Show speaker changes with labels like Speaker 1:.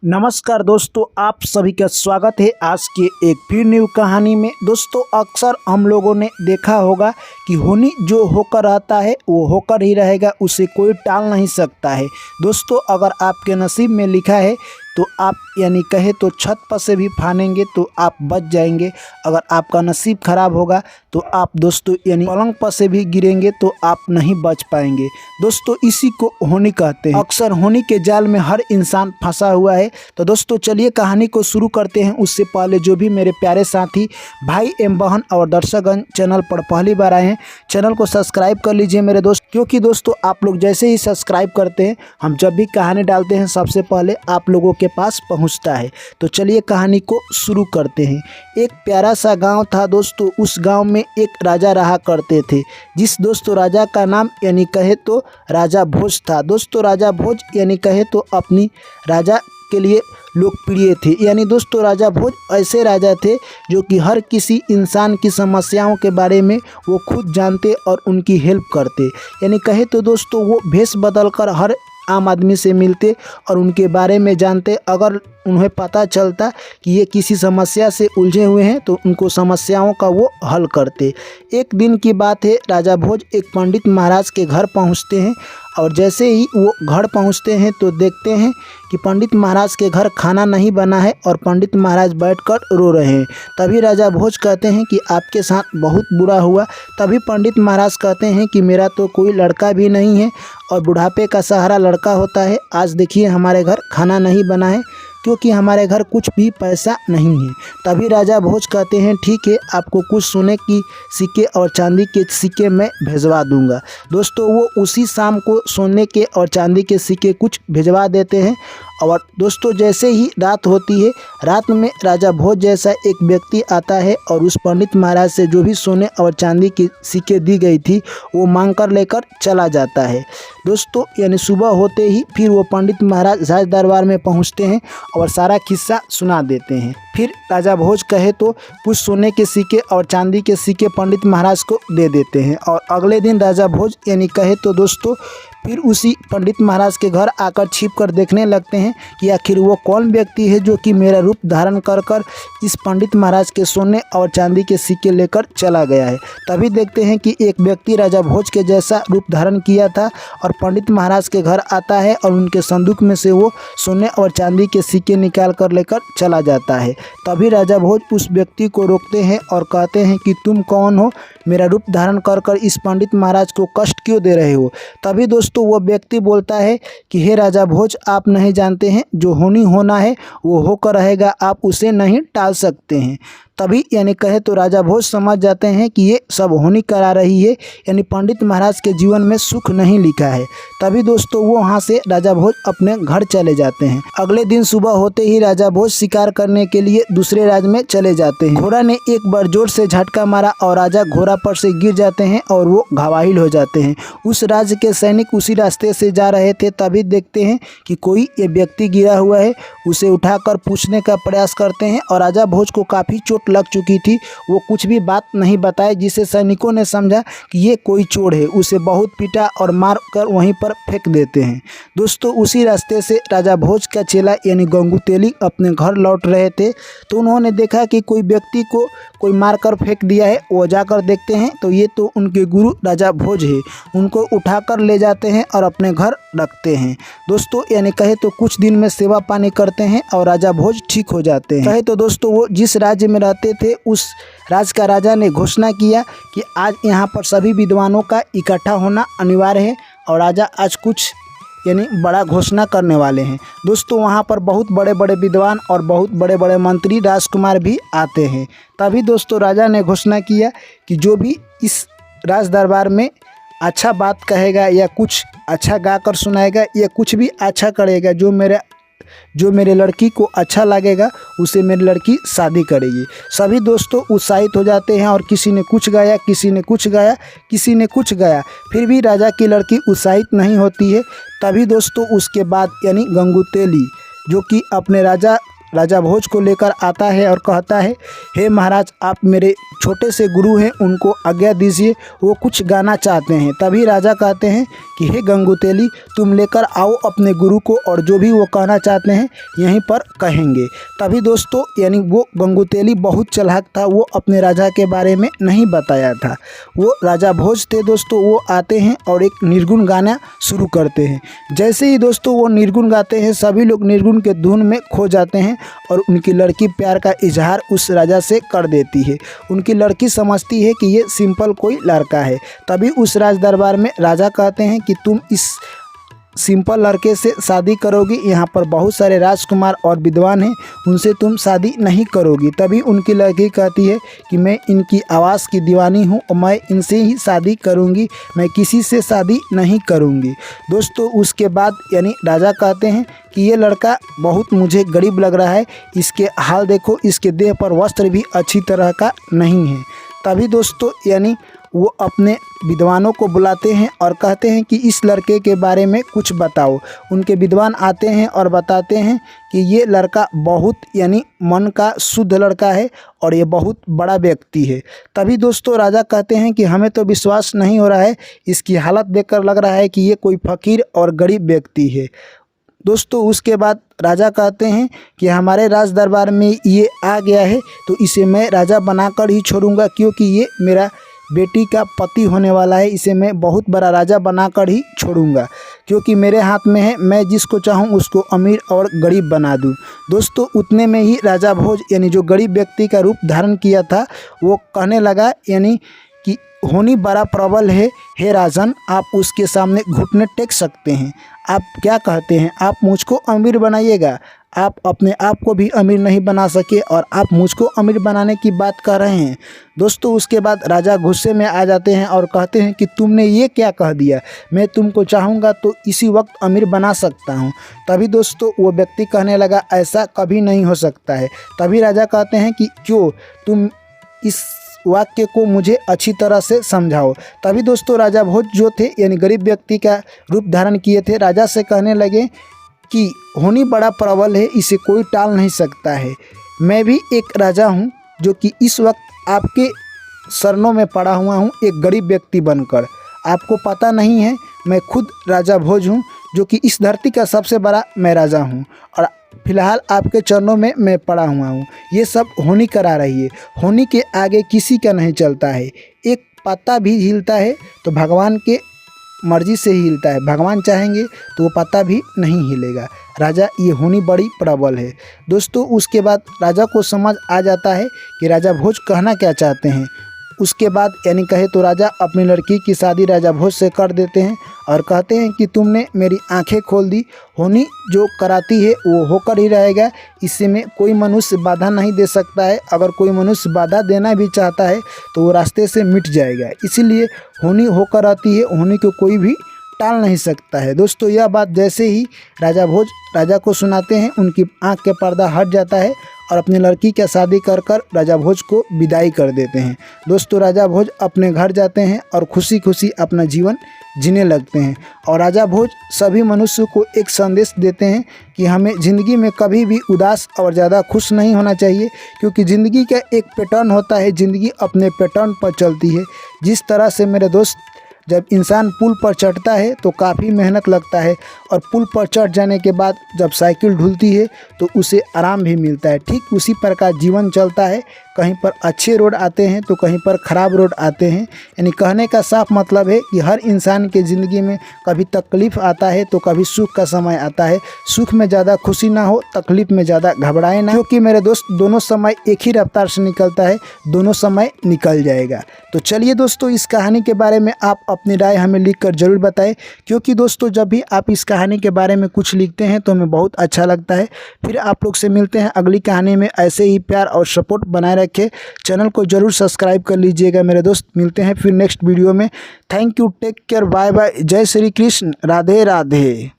Speaker 1: नमस्कार दोस्तों, आप सभी का स्वागत है आज के एक फिर न्यू कहानी में। दोस्तों, अक्सर हम लोगों ने देखा होगा कि होनी जो होकर आता है वो होकर ही रहेगा, उसे कोई टाल नहीं सकता है। दोस्तों, अगर आपके नसीब में लिखा है तो आप यानी कहे तो छत पर से भी फानेंगे तो आप बच जाएंगे। अगर आपका नसीब खराब होगा तो आप दोस्तों यानी पलंग पर से भी गिरेंगे तो आप नहीं बच पाएंगे। दोस्तों, इसी को होनी कहते हैं। अक्सर होनी के जाल में हर इंसान फंसा हुआ है। तो दोस्तों, चलिए कहानी को शुरू करते हैं। उससे पहले जो भी मेरे प्यारे साथी भाई एवं बहन और दर्शकगण चैनल पर पहली बार आए हैं, चैनल को सब्सक्राइब कर लीजिए मेरे दोस्त, क्योंकि दोस्तों आप लोग जैसे ही सब्सक्राइब करते हैं, हम जब भी कहानी डालते हैं सबसे पहले आप लोगों के पास पहुंचता है। तो चलिए कहानी को शुरू करते हैं। एक प्यारा सा गांव था दोस्तों। उस गांव में एक राजा रहा करते थे, जिस दोस्तों राजा का नाम यानी कहे तो राजा भोज था। दोस्तों, राजा भोज यानी कहे तो अपनी राजा के लिए लोकप्रिय थे। यानी दोस्तों राजा भोज ऐसे राजा थे जो कि हर किसी इंसान की समस्याओं के बारे में वो खुद जानते और उनकी हेल्प करते। यानी कहे तो दोस्तों वो भेष बदल कर हर आम आदमी से मिलते और उनके बारे में जानते। अगर उन्हें पता चलता कि ये किसी समस्या से उलझे हुए हैं तो उनको समस्याओं का वो हल करते। एक दिन की बात है, राजा भोज एक पंडित महाराज के घर पहुंचते हैं और जैसे ही वो घर पहुंचते हैं तो देखते हैं कि पंडित महाराज के घर खाना नहीं बना है और पंडित महाराज बैठकर रो रहे हैं। तभी राजा भोज कहते हैं कि आपके साथ बहुत बुरा हुआ। तभी पंडित महाराज कहते हैं कि मेरा तो कोई लड़का भी नहीं है और बुढ़ापे का सहारा लड़का होता है। आज देखिए हमारे घर खाना नहीं बना है क्योंकि हमारे घर कुछ भी पैसा नहीं है। तभी राजा भोज कहते हैं ठीक है, आपको कुछ सोने की सिक्के और चांदी के सिक्के मैं भेजवा दूंगा। दोस्तों, वो उसी शाम को सोने के और चांदी के सिक्के कुछ भेजवा देते हैं। और दोस्तों, जैसे ही रात होती है, रात में राजा भोज जैसा एक व्यक्ति आता है और उस पंडित महाराज से जो भी सोने और चांदी की सिक्के दी गई थी वो मांग कर लेकर चला जाता है। दोस्तों, यानी सुबह होते ही फिर वो पंडित महाराज राज दरबार में पहुंचते हैं और सारा किस्सा सुना देते हैं। फिर राजा भोज कहे तो कुछ सोने के सिक्के और चांदी के सिक्के पंडित महाराज को दे देते हैं। और अगले दिन राजा भोज यानी कहे तो दोस्तों फिर उसी पंडित महाराज के घर आकर छिप कर देखने लगते हैं कि आखिर वो कौन व्यक्ति है जो कि मेरा रूप धारण कर कर इस पंडित महाराज के सोने और चांदी के सिक्के लेकर चला गया है। तभी देखते हैं कि एक व्यक्ति राजा भोज के जैसा रूप धारण किया था और पंडित महाराज के घर आता है और उनके संदूक में से वो सोने और चांदी के सिक्के निकाल कर लेकर चला जाता है। तभी राजा भोज उस व्यक्ति को रोकते हैं और कहते हैं कि तुम कौन हो, मेरा रूप धारण कर कर इस पंडित महाराज को कष्ट क्यों दे रहे हो। तभी दोस्तों वो व्यक्ति बोलता है कि हे राजा भोज, आप नहीं जानते हैं जो होनी होना है वो होकर रहेगा, आप उसे नहीं टाल सकते हैं। तभी यानी कहे तो राजा भोज समझ जाते हैं कि ये सब होनी करा रही है, यानी पंडित महाराज के जीवन में सुख नहीं लिखा है। तभी दोस्तों वो वहाँ से राजा भोज अपने घर चले जाते हैं। अगले दिन सुबह होते ही राजा भोज शिकार करने के लिए दूसरे राज्य में चले जाते हैं। घोड़ा ने एक बार जोर से झटका मारा और राजा घोड़ा पर से गिर जाते हैं और वो घायल हो जाते हैं। उस राज्य के सैनिक उसी रास्ते से जा रहे थे। तभी देखते हैं कि कोई ये व्यक्ति गिरा हुआ है। उसे उठाकर पूछने का प्रयास करते हैं और राजा भोज को काफ़ी चोट लग चुकी थी। वो कुछ भी बात नहीं बताए, जिससे सैनिकों ने समझा कि ये कोई चोर है। उसे बहुत पीटा और मार कर वहीं पर फेंक देते हैं। दोस्तों, उसी रास्ते से राजा भोज का चेला यानी गंगू तेली अपने घर लौट रहे थे तो उन्होंने देखा कि कोई व्यक्ति को कोई मार कर फेंक दिया है। वो जाकर देखते हैं तो ये तो उनके गुरु राजा भोज है। उनको उठाकर ले जाते हैं और अपने घर रखते हैं। दोस्तों, यानी कहे तो कुछ दिन में सेवा पानी करते हैं और राजा भोज ठीक हो जाते हैं। कहे तो दोस्तों वो जिस राज्य में रहते थे उस राज्य का राजा ने घोषणा किया कि आज यहाँ पर सभी विद्वानों का इकट्ठा होना अनिवार्य है और राजा आज कुछ यानी बड़ा घोषणा करने वाले हैं। दोस्तों, वहाँ पर बहुत बड़े बड़े विद्वान और बहुत बड़े बड़े मंत्री राजकुमार भी आते हैं। तभी दोस्तों राजा ने घोषणा किया कि जो भी इस राज दरबार में अच्छा बात कहेगा या कुछ अच्छा गाकर सुनाएगा या कुछ भी अच्छा करेगा, जो मेरे लड़की को अच्छा लगेगा उसे मेरी लड़की शादी करेगी। सभी दोस्तों उत्साहित हो जाते हैं और किसी ने कुछ गाया, किसी ने कुछ गाया, किसी ने कुछ गाया, फिर भी राजा की लड़की उत्साहित नहीं होती है। तभी दोस्तों उसके बाद यानी गंगू तेली जो कि अपने राजा भोज को लेकर आता है और कहता है, हे महाराज, आप मेरे छोटे से गुरु हैं, उनको आज्ञा दीजिए, वो कुछ गाना चाहते हैं। तभी राजा कहते हैं कि हे गंगुतेली, तुम लेकर आओ अपने गुरु को और जो भी वो कहना चाहते हैं यहीं पर कहेंगे। तभी दोस्तों यानी वो गंगुतेली बहुत चालाक था, वो अपने राजा के बारे में नहीं बताया था। वो राजा भोज थे दोस्तों, वो आते हैं और एक निर्गुण गाना शुरू करते हैं। जैसे ही दोस्तों वो निर्गुण गाते हैं, सभी लोग निर्गुण के धुन में खो जाते हैं और उनकी लड़की प्यार का इजहार उस राजा से कर देती है। उनकी लड़की समझती है कि ये सिंपल कोई लड़का है। तभी उस राज दरबार में राजा कहते हैं कि तुम इस सिंपल लड़के से शादी करोगी, यहाँ पर बहुत सारे राजकुमार और विद्वान हैं, उनसे तुम शादी नहीं करोगी। तभी उनकी लड़की कहती है कि मैं इनकी आवाज़ की दीवानी हूँ और मैं इनसे ही शादी करूँगी, मैं किसी से शादी नहीं करूँगी। दोस्तों उसके बाद यानी राजा कहते हैं कि ये लड़का बहुत मुझे गरीब लग रहा है, इसके हाल देखो, इसके देह पर वस्त्र भी अच्छी तरह का नहीं है। तभी दोस्तों यानी वो अपने विद्वानों को बुलाते हैं और कहते हैं कि इस लड़के के बारे में कुछ बताओ। उनके विद्वान आते हैं और बताते हैं कि ये लड़का बहुत यानी मन का शुद्ध लड़का है और ये बहुत बड़ा व्यक्ति है। तभी दोस्तों राजा कहते हैं कि हमें तो विश्वास नहीं हो रहा है, इसकी हालत देखकर लग रहा है कि ये कोई फ़कीर और गरीब व्यक्ति है। दोस्तों उसके बाद राजा कहते हैं कि हमारे राज दरबार में ये आ गया है तो इसे मैं राजा बनाकर ही छोड़ूंगा, क्योंकि ये मेरा बेटी का पति होने वाला है, इसे मैं बहुत बड़ा राजा बनाकर ही छोड़ूंगा, क्योंकि मेरे हाथ में है, मैं जिसको चाहूँ उसको अमीर और गरीब बना दूँ। दोस्तों उतने में ही राजा भोज यानी जो गरीब व्यक्ति का रूप धारण किया था वो कहने लगा यानी कि होनी बड़ा प्रबल है, हे राजन, आप उसके सामने घुटने टेक सकते हैं। आप क्या कहते हैं, आप मुझको अमीर बनाइएगा? आप अपने आप को भी अमीर नहीं बना सके और आप मुझको अमीर बनाने की बात कर रहे हैं। दोस्तों उसके बाद राजा गुस्से में आ जाते हैं और कहते हैं कि तुमने ये क्या कह दिया, मैं तुमको चाहूँगा तो इसी वक्त अमीर बना सकता हूँ। तभी दोस्तों वो व्यक्ति कहने लगा, ऐसा कभी नहीं हो सकता है। तभी राजा कहते हैं कि क्यों, तुम इस वाक्य को मुझे अच्छी तरह से समझाओ। तभी दोस्तों राजा भोज जो थे यानी गरीब व्यक्ति का रूप धारण किए थे, राजा से कहने लगे कि होनी बड़ा प्रबल है, इसे कोई टाल नहीं सकता है। मैं भी एक राजा हूँ जो कि इस वक्त आपके शरणों में पड़ा हुआ हूँ, एक गरीब व्यक्ति बनकर। आपको पता नहीं है, मैं खुद राजा भोज हूँ जो कि इस धरती का सबसे बड़ा मैं राजा हूँ और फिलहाल आपके चरणों में मैं पड़ा हुआ हूँ। ये सब होनी करा रही है, होनी के आगे किसी का नहीं चलता है। एक पत्ता भी हिलता है तो भगवान के मर्जी से ही हिलता है, भगवान चाहेंगे तो वो पत्ता भी नहीं हिलेगा। राजा ये होनी बड़ी प्रबल है। दोस्तों उसके बाद राजा को समझ आ जाता है कि राजा भोज कहना क्या चाहते हैं। उसके बाद यानी कहे तो राजा अपनी लड़की की शादी राजा भोज से कर देते हैं और कहते हैं कि तुमने मेरी आंखें खोल दी, होनी जो कराती है वो होकर ही रहेगा, इससे में कोई मनुष्य बाधा नहीं दे सकता है। अगर कोई मनुष्य बाधा देना भी चाहता है तो वो रास्ते से मिट जाएगा, इसीलिए होनी होकर आती है, होनी को कोई भी टाल नहीं सकता है। दोस्तों यह बात जैसे ही राजा भोज राजा को सुनाते हैं, उनकी आंख के पर्दा हट जाता है और अपनी लड़की का शादी कर राजा भोज को विदाई कर देते हैं। दोस्तों राजा भोज अपने घर जाते हैं और खुशी खुशी अपना जीवन जीने लगते हैं। और राजा भोज सभी मनुष्य को एक संदेश देते हैं कि हमें ज़िंदगी में कभी भी उदास और ज़्यादा खुश नहीं होना चाहिए, क्योंकि ज़िंदगी का एक पैटर्न होता है, ज़िंदगी अपने पैटर्न पर चलती है। जिस तरह से मेरे दोस्त जब इंसान पुल पर चढ़ता है तो काफ़ी मेहनत लगता है और पुल पर चढ़ जाने के बाद जब साइकिल ढुलती है तो उसे आराम भी मिलता है। ठीक उसी प्रकार जीवन चलता है, कहीं पर अच्छे रोड आते हैं तो कहीं पर ख़राब रोड आते हैं। यानी कहने का साफ मतलब है कि हर इंसान के ज़िंदगी में कभी तकलीफ़ आता है तो कभी सुख का समय आता है। सुख में ज़्यादा खुशी ना हो, तकलीफ़ में ज़्यादा घबराए ना, क्योंकि मेरे दोस्त दोनों समय एक ही रफ्तार से निकलता है, दोनों समय निकल जाएगा। तो चलिए दोस्तों इस कहानी के बारे में आप अपनी राय हमें लिखकर ज़रूर बताएं, क्योंकि दोस्तों जब भी आप इस कहानी के बारे में कुछ लिखते हैं तो हमें बहुत अच्छा लगता है। फिर आप लोग से मिलते हैं अगली कहानी में। ऐसे ही प्यार और सपोर्ट बनाए रखें, चैनल को जरूर सब्सक्राइब कर लीजिएगा मेरे दोस्त। मिलते हैं फिर नेक्स्ट वीडियो में। Thank you, take care, bye bye, जय श्री कृष्ण, राधे राधे।